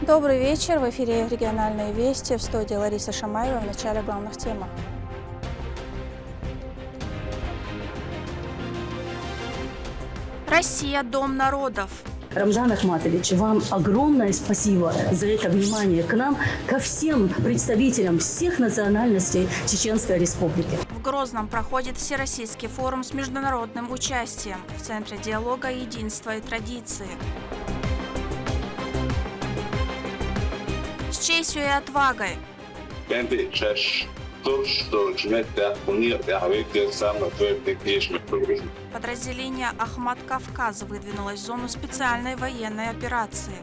Добрый вечер. В эфире «Региональные вести». В студии Лариса Шамаева. В начале главных тем. Россия – дом народов. Рамзан Ахматович, вам огромное спасибо за это внимание к нам, ко всем представителям всех национальностей Чеченской Республики. В Грозном проходит Всероссийский форум с международным участием. В Центре диалога «Единство и традиции». С честью и отвагой. Подразделение «Ахмат Кавказ» выдвинулось в зону специальной военной операции.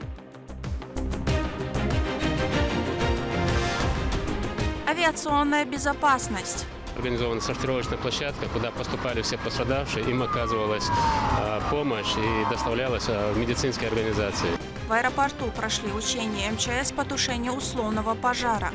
Авиационная безопасность. Организована сортировочная площадка, куда поступали все пострадавшие, им оказывалась помощь и доставлялась в медицинские организации. В аэропорту прошли учения МЧС по тушению условного пожара.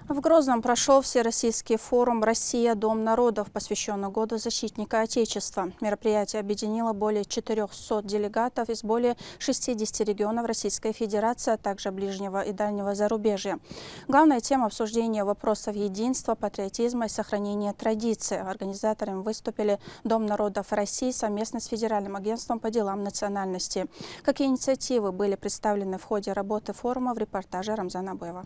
В Грозном прошел Всероссийский форум «Россия – Дом народов», посвященный Году защитника Отечества. Мероприятие объединило более 400 делегатов из более 60 регионов Российской Федерации, а также ближнего и дальнего зарубежья. Главная тема обсуждения вопросов единства, патриотизма и сохранения традиций. Организаторами выступили Дом народов России совместно с Федеральным агентством по делам национальности. Какие инициативы были представлены в ходе работы форума, в репортаже Рамзана Абуева.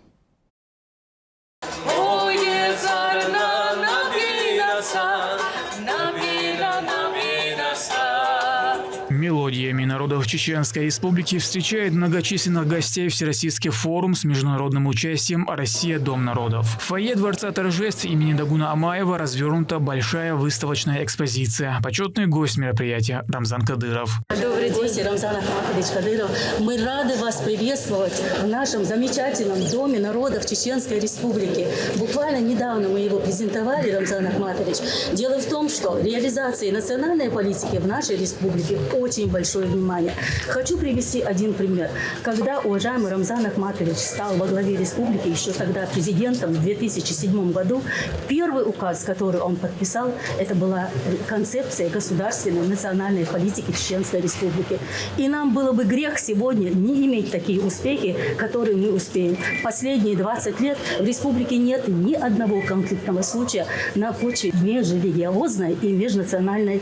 Мелодиями народов Чеченской Республики встречает многочисленных гостей Всероссийский форум с международным участием «Россия – Дом народов». В фойе Дворца торжеств имени Дагуна Амаева развернута большая выставочная экспозиция. Почетный гость мероприятия Рамзан Кадыров. Добрый день, Рамзан Ахматович Кадыров. Мы рады вас приветствовать в нашем замечательном Доме народов Чеченской Республики. Буквально недавно мы его презентовали, Рамзан Ахматович. Дело в том, что реализации национальной политики в нашей республике очень большое внимание. Хочу привести один пример. Когда уважаемый Рамзан Ахматович стал во главе республики, еще тогда президентом в 2007 году, первый указ, который он подписал, это была концепция государственной национальной политики Чеченской Республики. И нам было бы грех сегодня не иметь такие успехи, которые мы успеем. Последние 20 лет в республике нет ни одного конфликтного случая на почве межрелигиозной и межнациональной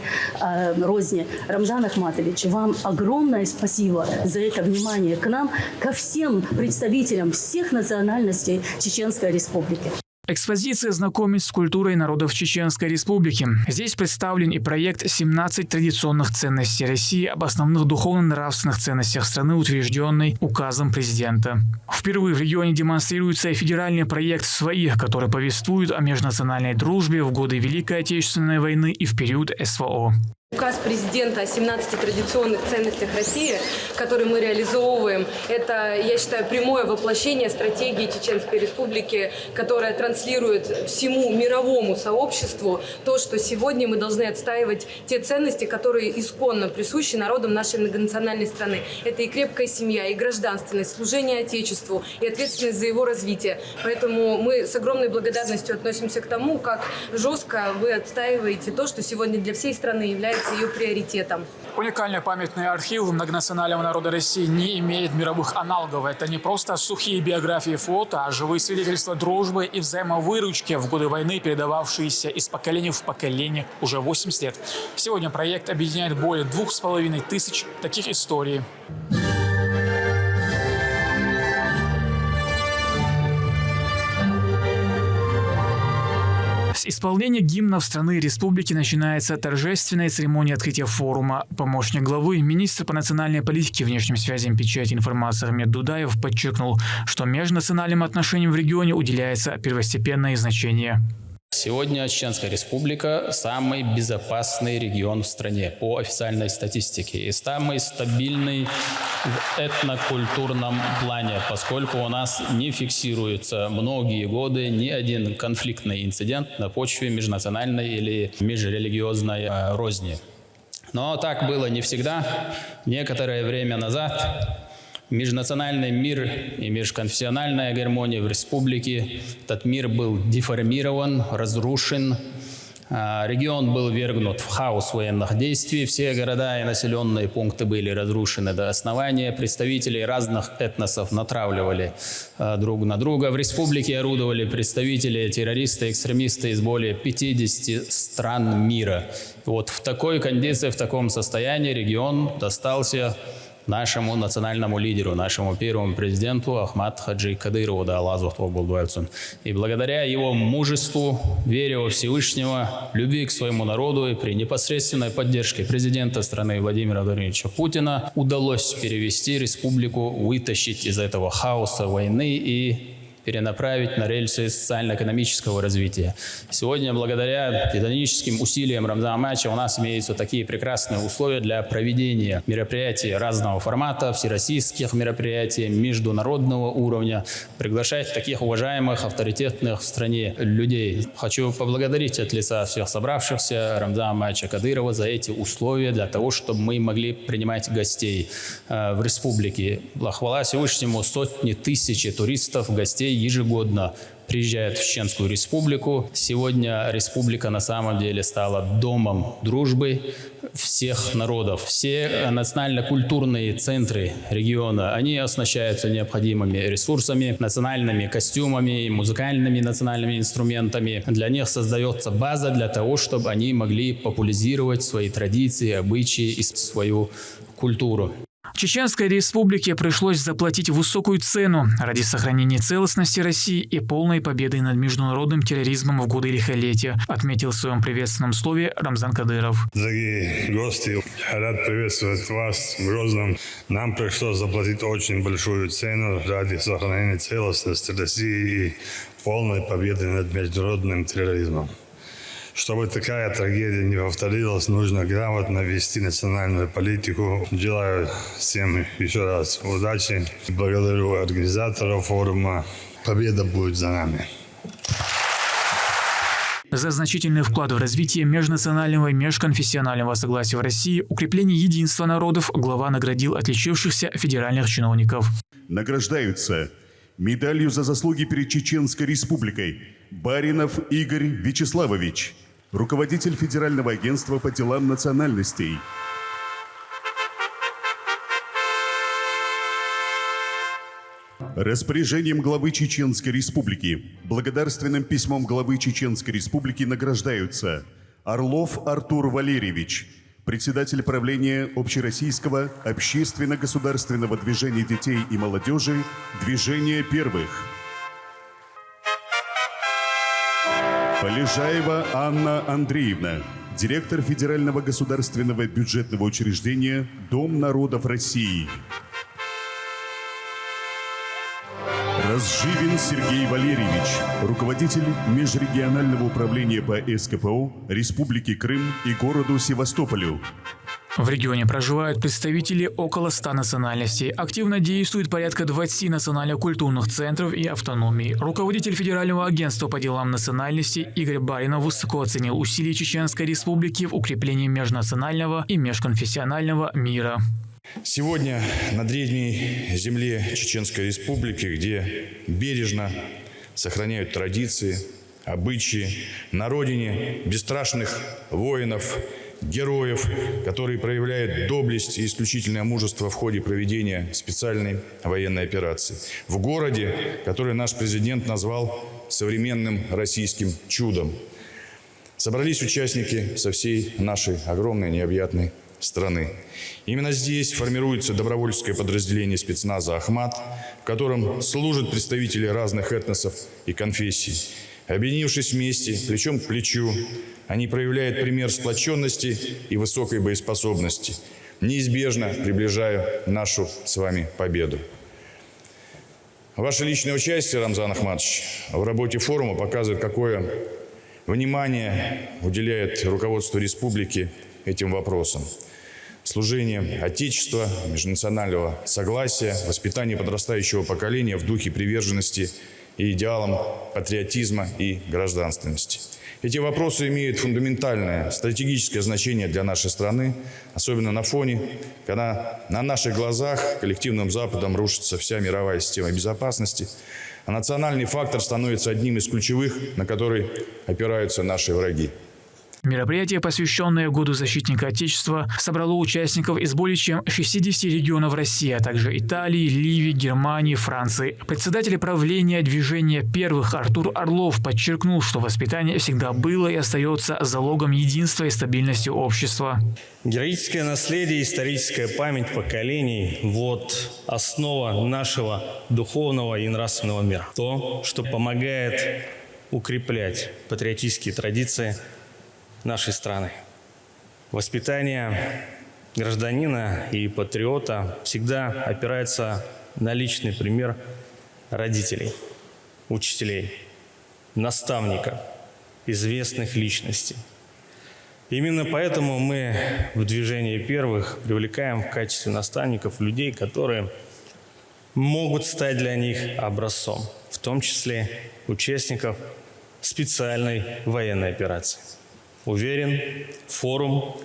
розни. Рамзан Ахматович, вам огромное спасибо за это внимание к нам, ко всем представителям всех национальностей Чеченской Республики. Экспозиция знакомит с культурой народов Чеченской Республики. Здесь представлен и проект «17 традиционных ценностей России» об основных духовно-нравственных ценностях страны, утвержденный указом президента. Впервые в регионе демонстрируется и федеральный проект «Своих», который повествует о межнациональной дружбе в годы Великой Отечественной войны и в период СВО. Указ президента о 17 традиционных ценностях России, который мы реализовываем, это, я считаю, прямое воплощение стратегии Чеченской Республики, которая транслирует всему мировому сообществу то, что сегодня мы должны отстаивать те ценности, которые исконно присущи народам нашей многонациональной страны. Это и крепкая семья, и гражданственность, служение Отечеству, и ответственность за его развитие. Поэтому мы с огромной благодарностью относимся к тому, как жестко вы отстаиваете то, что сегодня для всей страны является ее приоритетом. Уникальный памятный архив многонационального народа России не имеет мировых аналогов. Это не просто сухие биографии, фото, а живые свидетельства дружбы и взаимовыручки в годы войны, передававшиеся из поколения в поколение уже 80 лет. Сегодня проект объединяет более 2500 таких историй. С исполнения гимнов страны и республики начинается торжественная церемония открытия форума. Помощник главы, министр по национальной политике, внешним связям, печати и информации Ахмед Дудаев подчеркнул, что межнациональным отношениям в регионе уделяется первостепенное значение. Сегодня Чеченская Республика – самый безопасный регион в стране по официальной статистике и самый стабильный в этнокультурном плане, поскольку у нас не фиксируется многие годы ни один конфликтный инцидент на почве межнациональной или межрелигиозной розни. Но так было не всегда. Некоторое время назад межнациональный мир и межконфессиональная гармония в республике. Этот мир был деформирован, разрушен. Регион был ввергнут в хаос военных действий. Все города и населенные пункты были разрушены до основания. Представители разных этносов натравливали друг на друга. В республике орудовали представители, террористы, экстремисты из более 50 стран мира. И вот в такой кондиции, в таком состоянии регион достался нашему национальному лидеру, нашему первому президенту Ахмад Хаджи Кадырову, да Аллах был дуэльцун. И благодаря его мужеству, вере во Всевышнего, любви к своему народу и при непосредственной поддержке президента страны Владимира Владимировича Путина удалось перевести республику, вытащить из этого хаоса войны и перенаправить на рельсы социально-экономического развития. Сегодня, благодаря титаническим усилиям Рамзана Ахматовича, у нас имеются такие прекрасные условия для проведения мероприятий разного формата, всероссийских мероприятий, международного уровня, приглашать таких уважаемых, авторитетных в стране людей. Хочу поблагодарить от лица всех собравшихся Рамзана Ахматовича Кадырова за эти условия, для того, чтобы мы могли принимать гостей в республике. Хвала Всевышнему, сотни тысяч туристов, гостей ежегодно приезжают в Чеченскую республику. Сегодня республика на самом деле стала домом дружбы всех народов. Все национально-культурные центры региона, они оснащаются необходимыми ресурсами, национальными костюмами, музыкальными национальными инструментами. Для них создается база для того, чтобы они могли популяризировать свои традиции, обычаи и свою культуру. Чеченской республике пришлось заплатить высокую цену ради сохранения целостности России и полной победы над международным терроризмом в годы лихолетия, отметил в своем приветственном слове Рамзан Кадыров. Дорогие гости, я рад приветствовать вас в Грозном. Нам пришлось заплатить очень большую цену ради сохранения целостности России и полной победы над международным терроризмом. Чтобы такая трагедия не повторилась, нужно грамотно вести национальную политику. Желаю всем еще раз удачи. Благодарю организаторов форума. Победа будет за нами. За значительный вклад в развитие межнационального и межконфессионального согласия в России, укрепление единства народов глава наградил отличившихся федеральных чиновников. Награждаются медалью за заслуги перед Чеченской Республикой Баринов Игорь Вячеславович, руководитель Федерального агентства по делам национальностей. Распоряжением главы Чеченской Республики, благодарственным письмом главы Чеченской Республики награждаются Орлов Артур Валерьевич, председатель правления Общероссийского общественно-государственного движения детей и молодежи «Движение первых». Полежаева Анна Андреевна, директор Федерального государственного бюджетного учреждения «Дом народов России». Разживин Сергей Валерьевич, руководитель межрегионального управления по СКФО Республики Крым и городу Севастополю. В регионе проживают представители около 100 национальностей. Активно действует порядка 20 национально-культурных центров и автономий. Руководитель Федерального агентства по делам национальностей Игорь Баринов высоко оценил усилия Чеченской Республики в укреплении межнационального и межконфессионального мира. Сегодня на древней земле Чеченской Республики, где бережно сохраняют традиции, обычаи, на родине бесстрашных воинов, героев, которые проявляют доблесть и исключительное мужество в ходе проведения специальной военной операции. В городе, который наш президент назвал современным российским чудом, собрались участники со всей нашей огромной необъятной страны. Именно здесь формируется добровольческое подразделение спецназа «Ахмат», в котором служат представители разных этносов и конфессий. Объединившись вместе, плечом к плечу, они проявляют пример сплоченности и высокой боеспособности, неизбежно приближая нашу с вами победу. Ваше личное участие, Рамзан Ахматович, в работе форума показывает, какое внимание уделяет руководство республики этим вопросам. Служение Отечества, межнационального согласия, воспитание подрастающего поколения в духе приверженности и идеалам патриотизма и гражданственности. Эти вопросы имеют фундаментальное стратегическое значение для нашей страны, особенно на фоне, когда на наших глазах коллективным Западом рушится вся мировая система безопасности, а национальный фактор становится одним из ключевых, на который опираются наши враги. Мероприятие, посвященное Году защитника Отечества, собрало участников из более чем 60 регионов России, а также Италии, Ливии, Германии, Франции. Председатель правления движения первых Артур Орлов подчеркнул, что воспитание всегда было и остается залогом единства и стабильности общества. Героическое наследие, историческая память поколений – вот основа нашего духовного и нравственного мира. То, что помогает укреплять патриотические традиции нашей страны. Воспитание гражданина и патриота всегда опирается на личный пример родителей, учителей, наставников, известных личностей. Именно поэтому мы в движении первых привлекаем в качестве наставников людей, которые могут стать для них образцом, в том числе участников специальной военной операции. Уверен, форум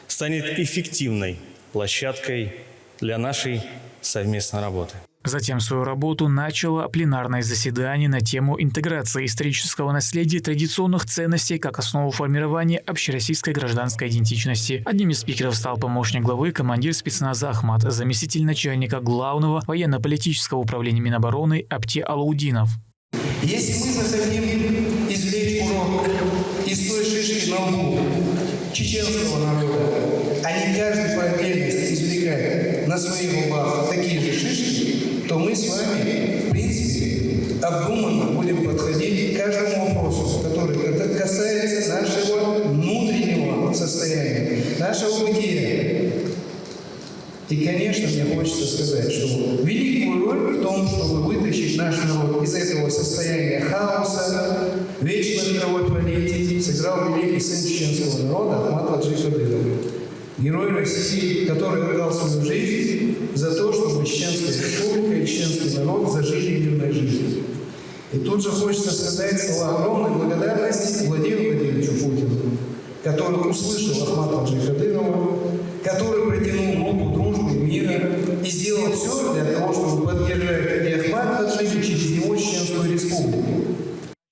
станет эффективной площадкой для нашей совместной работы. Затем свою работу начало пленарное заседание на тему интеграции исторического наследия и традиционных ценностей как основу формирования общероссийской гражданской идентичности. Одним из спикеров стал помощник главы, командир спецназа Ахмат, заместитель начальника главного военно-политического управления Минобороны Апти Алаудинов. Если мы захотим извлечь урок из той шишки на лбу чеченского народа, а не каждый по отдельности извлекает на своих лбах такие же шишки, то мы с вами, в принципе, обдуманно будем подходить к каждому вопросу, который касается нашего внутреннего состояния, нашего бытия. И, конечно, мне хочется сказать, что великую роль в том, чтобы вытащить наш народ из этого состояния хаоса, вечных кровопролитий, сыграл великий сын чеченского народа Ахмат Хаджи Кадыров, герой России, который отдал свою жизнь за то, чтобы Чеченская республика и чеченский народ зажили мирной жизнью. И тут же хочется сказать слова огромной благодарности Владимиру Владимировичу Путину, который услышал Ахмата Хаджи Кадырова, который протянул руку дружбы, мира и сделал все для того, чтобы поддержать и Ахмат Хаджи, и через него Чеченскую республику.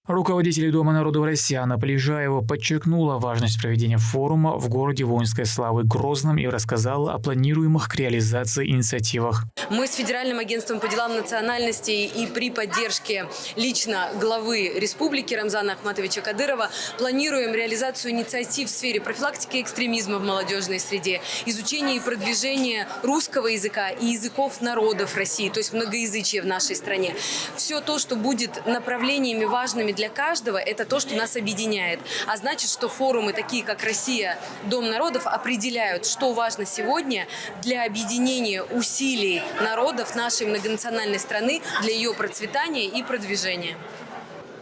Руководитель Дома народов России Анна Полежаева подчеркнула важность проведения форума в городе воинской славы Грозном и рассказала о планируемых к реализации инициативах. Мы с Федеральным агентством по делам национальностей и при поддержке лично главы республики Рамзана Ахматовича Кадырова планируем реализацию инициатив в сфере профилактики экстремизма в молодежной среде, изучения и продвижения русского языка и языков народов России, то есть многоязычие в нашей стране. Все то, что будет направлениями важными для каждого, это то, что нас объединяет. А значит, что форумы, такие как «Россия, Дом народов», определяют, что важно сегодня для объединения усилий народов нашей многонациональной страны, для ее процветания и продвижения.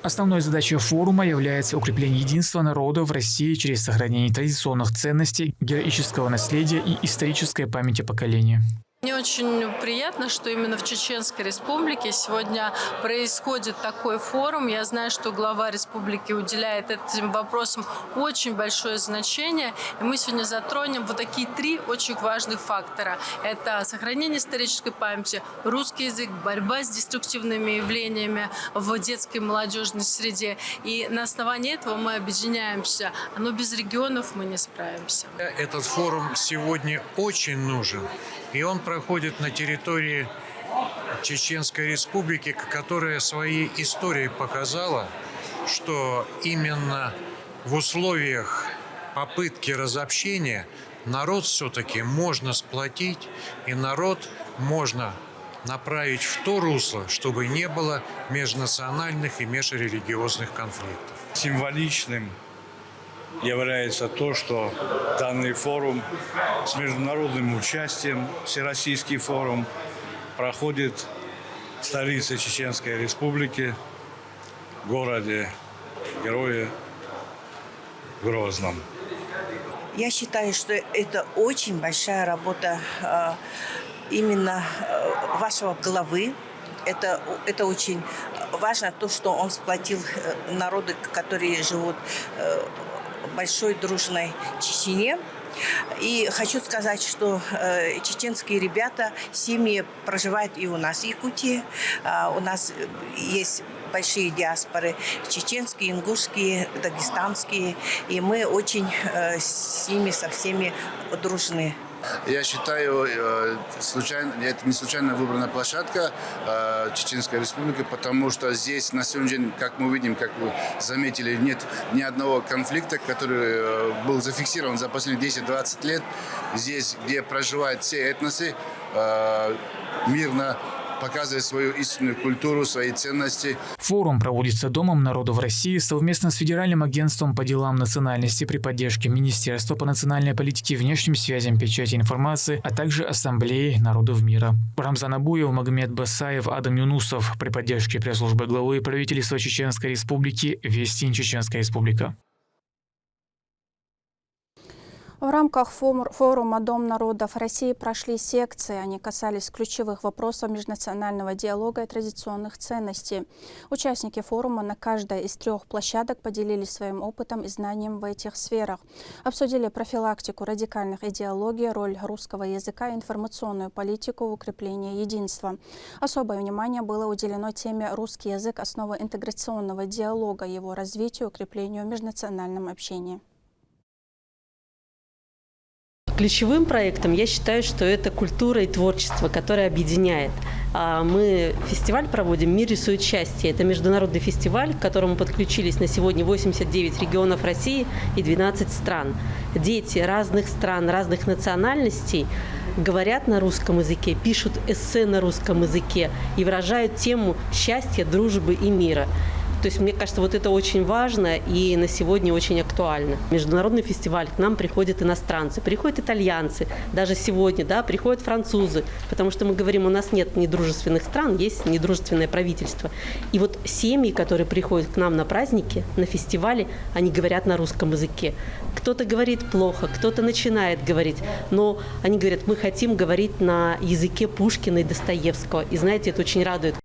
Основной задачей форума является укрепление единства народа в России через сохранение традиционных ценностей, героического наследия и исторической памяти поколения. Мне очень приятно, что именно в Чеченской Республике сегодня происходит такой форум. Я знаю, что глава республики уделяет этим вопросам очень большое значение. И мы сегодня затронем вот такие три очень важных фактора. Это сохранение исторической памяти, русский язык, борьба с деструктивными явлениями в детской и молодежной среде. И на основании этого мы объединяемся. Но без регионов мы не справимся. Этот форум сегодня очень нужен. И он проходит на территории Чеченской Республики, которая своей историей показала, что именно в условиях попытки разобщения народ все-таки можно сплотить, и народ можно направить в то русло, чтобы не было межнациональных и межрелигиозных конфликтов. Символичным является то, что данный форум с международным участием, Всероссийский форум, проходит в столице Чеченской Республики, городе Героя Грозном. Я считаю, что это очень большая работа именно вашего главы, это очень важно, то, что он сплотил народы, которые живут в большой дружной Чечне. И хочу сказать, что чеченские ребята, семьи проживают и у нас в Якутии. У нас есть большие диаспоры чеченские, ингушские, дагестанские. И мы очень с ними, со всеми дружны. Я считаю, это не случайно выбрана площадка Чеченской Республики, потому что здесь на сегодняшний день, как мы видим, как вы заметили, нет ни одного конфликта, который был зафиксирован за последние 10-20 лет. Здесь, где проживают все этносы, мирно показывает свою истинную культуру, свои ценности. Форум проводится Домом народов России совместно с Федеральным агентством по делам национальности при поддержке Министерства по национальной политике, внешним связям, печати информации, а также Ассамблеи народов мира. Рамзан Абуев, Магомед Басаев, Адам Юнусов при поддержке пресс-службы главы правительства Чеченской Республики «Вестин Чеченская Республика». В рамках форума «Дом народов России» прошли секции. Они касались ключевых вопросов межнационального диалога и традиционных ценностей. Участники форума на каждой из 3 площадок поделились своим опытом и знанием в этих сферах. Обсудили профилактику радикальных идеологий, роль русского языка и информационную политику в укреплении единства. Особое внимание было уделено теме «Русский язык – основа интеграционного диалога, его развитию и укреплению в межнациональном общении». Ключевым проектом я считаю, что это культура и творчество, которое объединяет. Мы фестиваль проводим «Мир рисует счастье». Это международный фестиваль, к которому подключились на сегодня 89 регионов России и 12 стран. Дети разных стран, разных национальностей говорят на русском языке, пишут эссе на русском языке и выражают тему счастья, дружбы и мира. То есть, мне кажется, вот это очень важно и на сегодня очень актуально. Международный фестиваль, к нам приходят иностранцы, приходят итальянцы, даже сегодня, да, приходят французы, потому что мы говорим, у нас нет недружественных стран, есть недружественное правительство. И вот семьи, которые приходят к нам на праздники, на фестивале, они говорят на русском языке. Кто-то говорит плохо, кто-то начинает говорить, но они говорят, мы хотим говорить на языке Пушкина и Достоевского. И знаете, это очень радует.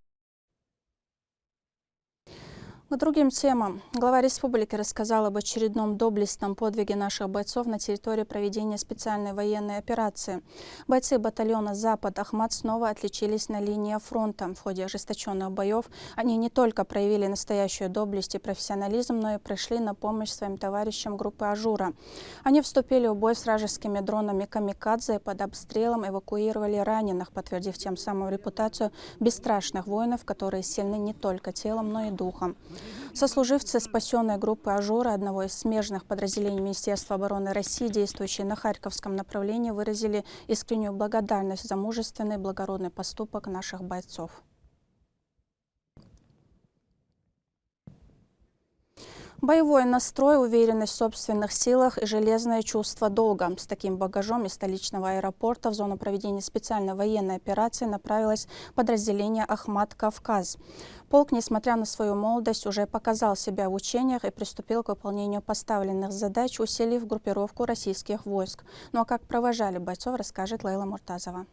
К другим темам. Глава республики рассказал об очередном доблестном подвиге наших бойцов на территории проведения специальной военной операции. Бойцы батальона «Запад» Ахмат снова отличились на линии фронта. В ходе ожесточенных боев они не только проявили настоящую доблесть и профессионализм, но и пришли на помощь своим товарищам группы «Ажура». Они вступили в бой с вражескими дронами «Камикадзе» и под обстрелом эвакуировали раненых, подтвердив тем самым репутацию бесстрашных воинов, которые сильны не только телом, но и духом. Сослуживцы спасенной группы «Ажура», одного из смежных подразделений Министерства обороны России, действующие на Харьковском направлении, выразили искреннюю благодарность за мужественный и благородный поступок наших бойцов. Боевой настрой, уверенность в собственных силах и железное чувство долга. С таким багажом из столичного аэропорта в зону проведения специальной военной операции направилось подразделение «Ахмат Кавказ». Полк, несмотря на свою молодость, уже показал себя в учениях и приступил к выполнению поставленных задач, усилив группировку российских войск. Ну а как провожали бойцов, расскажет Лейла Муртазова.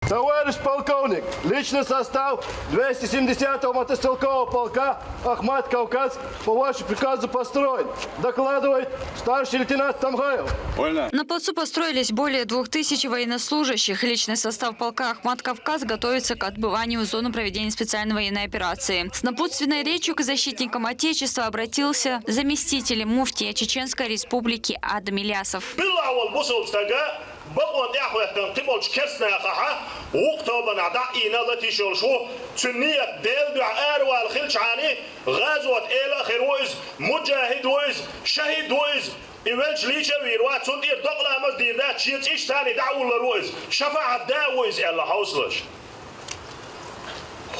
Товарищ полковник, личный состав 270-го мотострелкового полка «Ахмат Кавказ» по вашему приказу построен. Докладывает старший лейтенант Тамгаев. На плацу построились более 2000 военнослужащих. Личный состав полка «Ахмат Кавказ» готовится к отбыванию в зону проведения специальной военной операции. С напутственной речью к защитникам Отечества обратился заместитель муфтия Чеченской Республики Адам Илясов. بقون إحوة تمولش كسنا خها وقتها بنعداء إنادة شلشو تنية ديل بعار والخلش عني غزوة إلى خيروز مجاهد ويز شهيد ويز إيمالش ليشة ويروات صندير دقلة مزدير ده تشيت إيش ثاني دعوة لرويز شفاعة داويز إلا حوصلش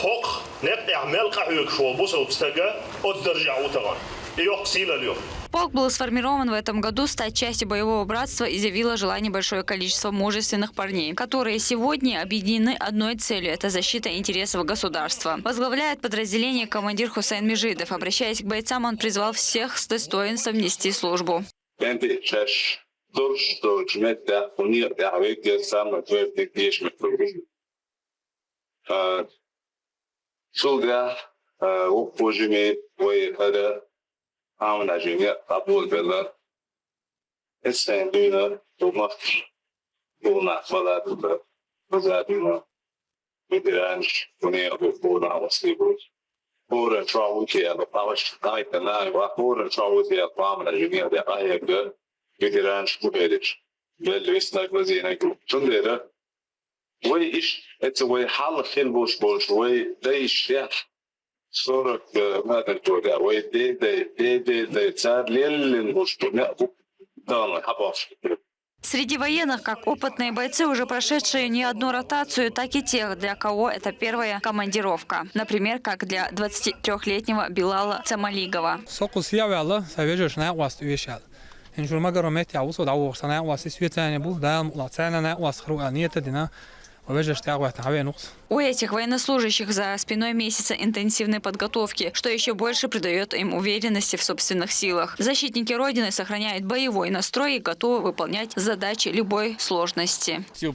حق نقطع ملقى حيوك شو بوصل بستجا أتدرجع وتغن يقصيل اليوم. Полк был сформирован в этом году стать частью боевого братства и заявило желание большое количество мужественных парней, которые сегодня объединены одной целью – это защита интересов государства. Возглавляет подразделение командир Хусейн Межидов. Обращаясь к бойцам, он призвал всех с достоинством нести службу. Шулга упожими вейхада амнажиня кабул бела. Эсэндина тумах буна фалатуба базадина. Видранш уне обуфона васибут. Ora trawuti aba pavash taitana wa ora trawuti aba amnajиня de ayega. Видранш кубедич. Белвисна глазина чундера. Way ish, it's a way hal khilbush bosh way they share. Sort of mother to that way they sad lil bush to net down habos. Среди военных, как опытные бойцы, уже прошедшие не одну ротацию, так и тех, для кого это первая командировка. Например, как для 23-летнего Билала Цамалигова. У этих военнослужащих за спиной месяца интенсивной подготовки, что еще больше придает им уверенности в собственных силах. Защитники Родины сохраняют боевой настрой и готовы выполнять задачи любой сложности. Все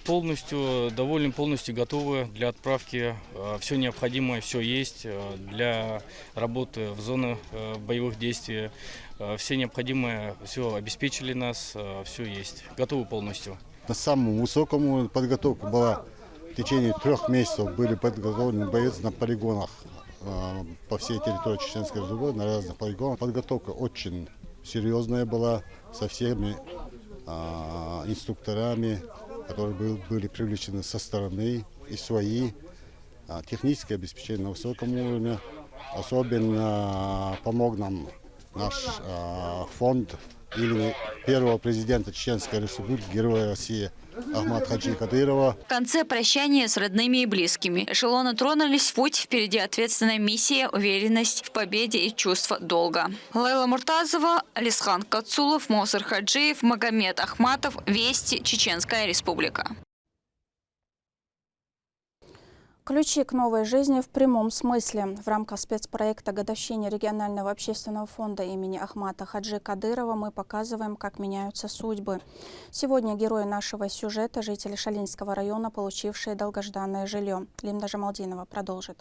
довольны, полностью готовы для отправки. Все необходимое, все есть для работы в зоне боевых действий. Все необходимое, все обеспечили нас, все есть. Готовы полностью. На самом высоком подготовка была. В течение 3 месяцев были подготовлены бойцы на полигонах по всей территории Чеченской Республики, на разных полигонах. Подготовка очень серьезная была со всеми инструкторами, которые были привлечены со стороны, и свои. Техническое обеспечение на высоком уровне. Особенно помог нам наш фонд имени первого президента Чеченской Республики, Героя России Ахмата Хаджи Кадырова. В конце прощания с родными и близкими. Эшелоны тронулись в путь, впереди ответственная миссия, уверенность в победе и чувство долга. Лейла Муртазова, Алисхан Кацулов, Мосар Хаджиев, Магомед Ахматов. Вести, Чеченская Республика. Ключи к новой жизни в прямом смысле. В рамках спецпроекта «Годовщине регионального общественного фонда имени Ахмата Хаджи Кадырова» мы показываем, как меняются судьбы. Сегодня герои нашего сюжета – жители Шалинского района, получившие долгожданное жилье. Лимда Жамалдинова продолжит.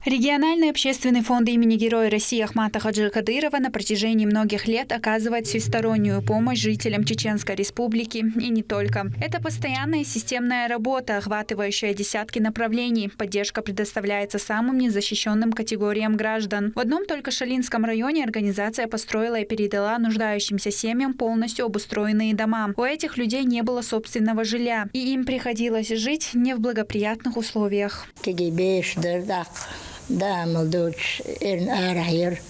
Региональный общественный фонд имени Героя России Ахмата Хаджи Кадырова на протяжении многих лет оказывает всестороннюю помощь жителям Чеченской Республики и не только. Это постоянная системная работа, охватывающая десятки направлений. Поддержка предоставляется самым незащищенным категориям граждан. В одном только Шалинском районе организация построила и передала нуждающимся семьям полностью обустроенные дома. У этих людей не было собственного жилья, и им приходилось жить не в благоприятных условиях. Да, молодоч, арахир,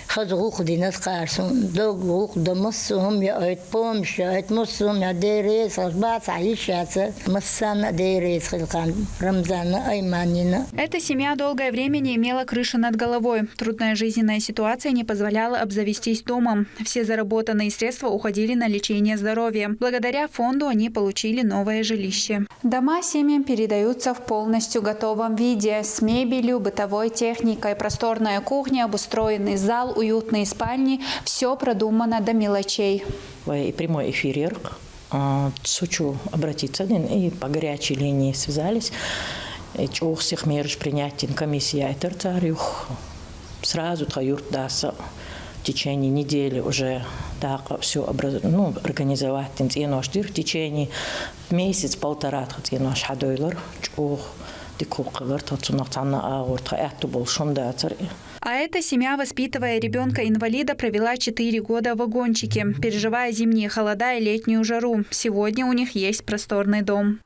хазгух динас карсон, догух домосом я от помощь, от мосом я дерес, разбац аишаца, массана дерес хилкан, Рамзана Айманина. Эта семья долгое время не имела крыши над головой. Трудная жизненная ситуация не позволяла обзавестись домом. Все заработанные средства уходили на лечение здоровья. Благодаря фонду они получили новое жилище. Дома семьям передаются в полностью готовом виде, с мебелью, бытовой техникой, просторная кухня, обустроенный зал, уютные спальни. Все продумано до мелочей. Прямой эфир. Хочу обратиться и по горячей линии связались. Чух всех мер принятия комиссия царюх. Сразу таюрт даса в течение недели уже так все организовать. В течение месяц-полтора наш хадойлар чух дикук гартат сунатана аурт эту болшунда царь. А эта семья, воспитывая ребенка-инвалида, провела 4 года в вагончике, переживая зимние холода и летнюю жару. Сегодня у них есть просторный дом.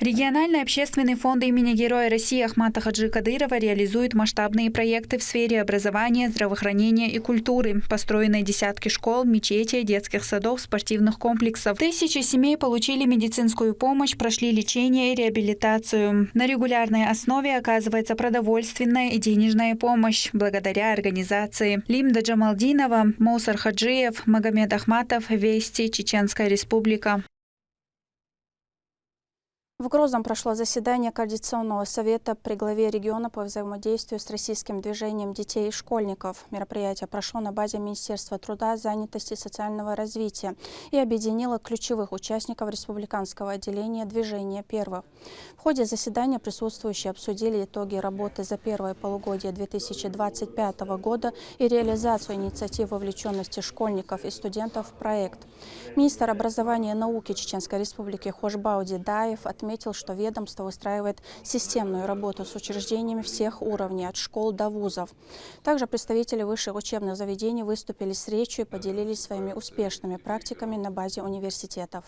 Региональный общественный фонд имени Героя России Ахмата Хаджи Кадырова реализует масштабные проекты в сфере образования, здравоохранения и культуры. Построены десятки школ, мечетей, детских садов, спортивных комплексов. Тысячи семей получили медицинскую помощь, прошли лечение и реабилитацию. На регулярной основе оказывается продовольственная и денежная помощь благодаря организации. Лимда Джамалдинова, Мусар Хаджиев, Магомед Ахматов, Вести, Чеченская Республика. В Грозном прошло заседание Координационного совета при главе региона по взаимодействию с российским движением детей и школьников. Мероприятие прошло на базе Министерства труда, занятости и социального развития и объединило ключевых участников республиканского отделения движения первых. В ходе заседания присутствующие обсудили итоги работы за первое полугодие 2025 года и реализацию инициатив вовлеченности школьников и студентов в проект. Министр образования и науки Чеченской Республики Хошбауди Даев отметил, что ведомство выстраивает системную работу с учреждениями всех уровней, от школ до вузов. Также представители высших учебных заведений выступили с речью и поделились своими успешными практиками на базе университетов.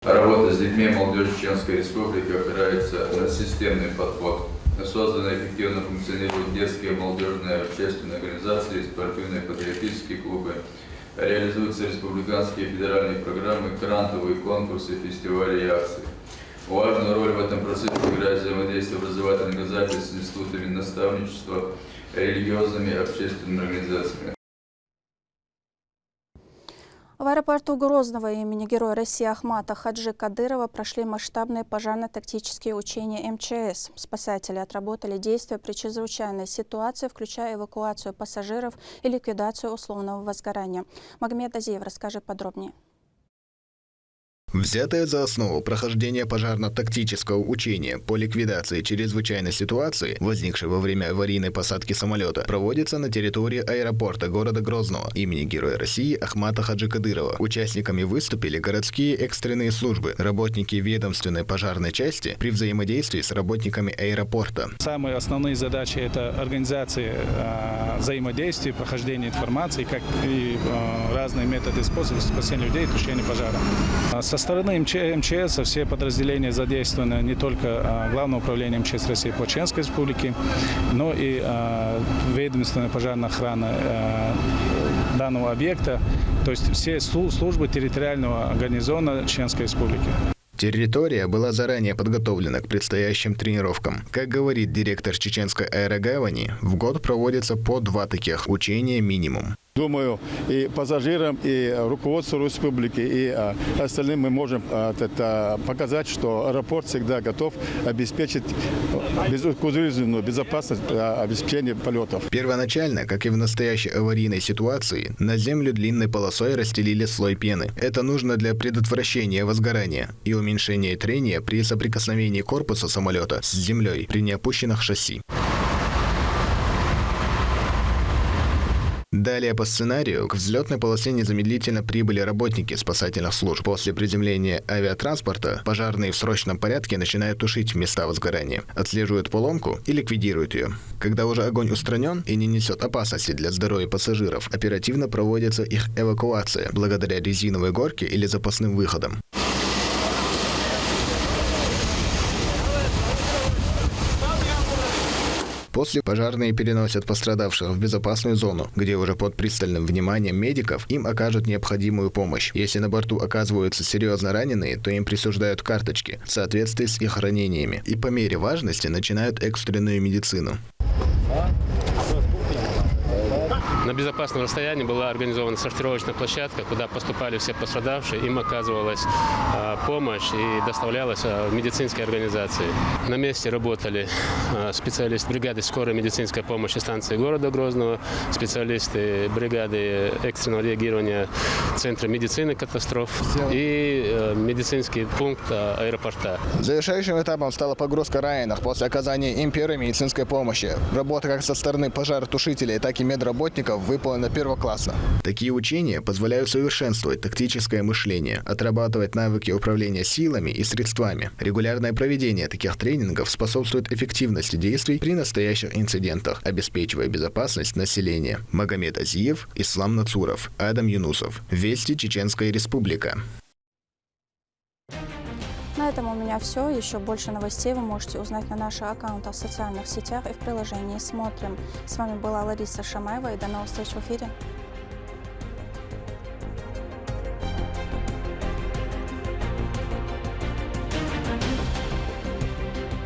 Работа с детьми и молодежью Чеченской Республики опирается на системный подход. Созданы и эффективно функционируют детские, молодежные, общественные организации, спортивные, патриотические клубы. Реализуются республиканские и федеральные программы, грантовые конкурсы, фестивали и акции. Важную роль в этом процессе играет взаимодействие образовательных организаций с институтами наставничества, религиозными и общественными организациями. В аэропорту Грозного имени Героя России Ахмата Хаджи Кадырова прошли масштабные пожарно-тактические учения МЧС. Спасатели отработали действия при чрезвычайной ситуации, включая эвакуацию пассажиров и ликвидацию условного возгорания. Магомед Азиев расскажет подробнее. Взятое за основу прохождение пожарно-тактического учения по ликвидации чрезвычайной ситуации, возникшей во время аварийной посадки самолета, проводится на территории аэропорта города Грозного имени Героя России Ахмата Хаджи Кадырова. Участниками выступили городские экстренные службы, работники ведомственной пожарной части при взаимодействии с работниками аэропорта. Самые основные задачи – это организация взаимодействия, прохождение информации, как и разные методы и способы спасения людей и тушения пожара. Со стороны МЧС все подразделения задействованы не только Главное управление МЧС России по Чеченской Республике, но и ведомственная пожарная охрана данного объекта, то есть все службы территориального гарнизона Чеченской Республики. Территория была заранее подготовлена к предстоящим тренировкам. Как говорит директор Чеченской аэрогавани, в год проводится по 2 таких учения минимум. Думаю, и пассажирам, и руководству республики, и остальным мы можем показать, что аэропорт всегда готов обеспечить безопасность обеспечения полетов. Первоначально, как и в настоящей аварийной ситуации, на землю длинной полосой расстелили слой пены. Это нужно для предотвращения возгорания и уменьшения трения при соприкосновении корпуса самолета с землей при неопущенных шасси. Далее по сценарию к взлетной полосе незамедлительно прибыли работники спасательных служб. После приземления авиатранспорта пожарные в срочном порядке начинают тушить места возгорания, отслеживают поломку и ликвидируют ее. Когда уже огонь устранен и не несет опасности для здоровья пассажиров, оперативно проводится их эвакуация благодаря резиновой горке или запасным выходам. После пожарные переносят пострадавших в безопасную зону, где уже под пристальным вниманием медиков им окажут необходимую помощь. Если на борту оказываются серьезно раненые, то им присуждают карточки в соответствии с их ранениями и по мере важности начинают экстренную медицину. На безопасном расстоянии была организована сортировочная площадка, куда поступали все пострадавшие, им оказывалась помощь и доставлялась в медицинские организации. На месте работали специалисты бригады скорой медицинской помощи станции города Грозного, специалисты бригады экстренного реагирования Центра медицины катастроф и медицинский пункт аэропорта. Завершающим этапом стала погрузка раненых после оказания им первой медицинской помощи. Работа как со стороны пожаротушителей, так и медработников тренингов выполнено первоклассно. Такие учения позволяют совершенствовать тактическое мышление, отрабатывать навыки управления силами и средствами. Регулярное проведение таких тренингов способствует эффективности действий при настоящих инцидентах, обеспечивая безопасность населения. Магомед Азиев, Ислам Нацуров, Адам Юнусов. Вести, Чеченская Республика. На этом у меня все. Еще больше новостей вы можете узнать на наших аккаунтах в социальных сетях и в приложении «Смотрим». С вами была Лариса Шамаева, и до новых встреч в эфире.